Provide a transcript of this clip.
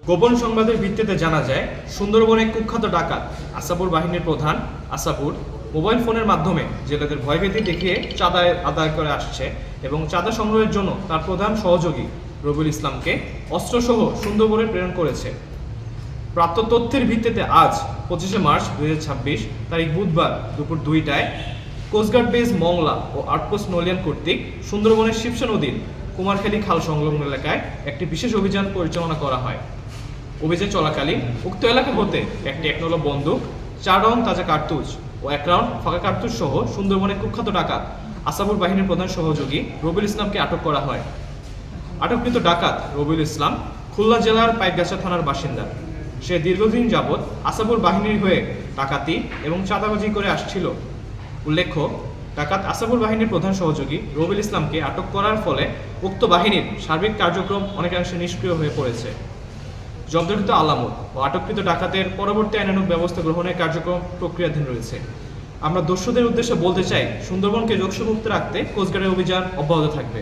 গোপন সংবাদের ভিত্তিতে জানা যায় সুন্দরবনে কুখ্যাত ডাকাত আসাপুর বাহিনীর প্রধান আসাপুর মোবাইল ফোনের মাধ্যমে জেলেদের ভয়ভীতি দেখিয়ে চাঁদা আদায় করে আসছে এবং চাঁদা সংগ্রহের জন্য তার প্রধান সহযোগী রবিউল ইসলামকে অস্ত্রসহ সুন্দরবনে প্রেরণ করেছে। প্রাপ্ত তথ্যের ভিত্তিতে আজ 25শে মার্চ 2026 তারিখ বুধবার দুপুর 2টায় কোস্টগার্ড বেস মংলা ও আউটপোস্ট নলিয়ান কর্তৃক সুন্দরবনের শিবসা নদীর কুমারখালী খাল সংলগ্ন এলাকায় একটি বিশেষ অভিযান পরিচালনা করা হয়। অভিযান চলাকালীন উক্ত এলাকা হতে একটি 1 বন্দুক, 4 রাউন্ড তাজা কার্তুজ ও 1 রাউন্ড ফাঁকা কার্তুজ সহ সুন্দরবনের কুখ্যাত ডাকাত আসাপুর বাহিনীর প্রধান সহযোগী রবিউল ইসলামকে আটক করা হয়। আটককৃত ডাকাত রবিউল ইসলাম খুলনা জেলার পাইকগাছা থানার বাসিন্দা। সে দীর্ঘদিন যাবৎ আসাপুর বাহিনীর হয়ে ডাকাতি এবং চাঁদাবাজি করে আসছিল। উল্লেখ্য, ডাকাত আসাপুর বাহিনীর প্রধান সহযোগী রবিউল ইসলামকে আটক করার ফলে উক্ত বাহিনীর সার্বিক কার্যক্রম অনেকাংশে নিষ্ক্রিয় হয়ে পড়েছে। জব্দকৃত আলামত ও আটককৃত ডাকাতের পরবর্তী আইনানুগ ব্যবস্থা গ্রহণের কার্যক্রম প্রক্রিয়াধীন রয়েছে। আমরা দস্যুদের উদ্দেশ্যে বলতে চাই, সুন্দরবনকে যোগসুমুক্ত রাখতে কোস্টগার্ডের অভিযান অব্যাহত থাকবে।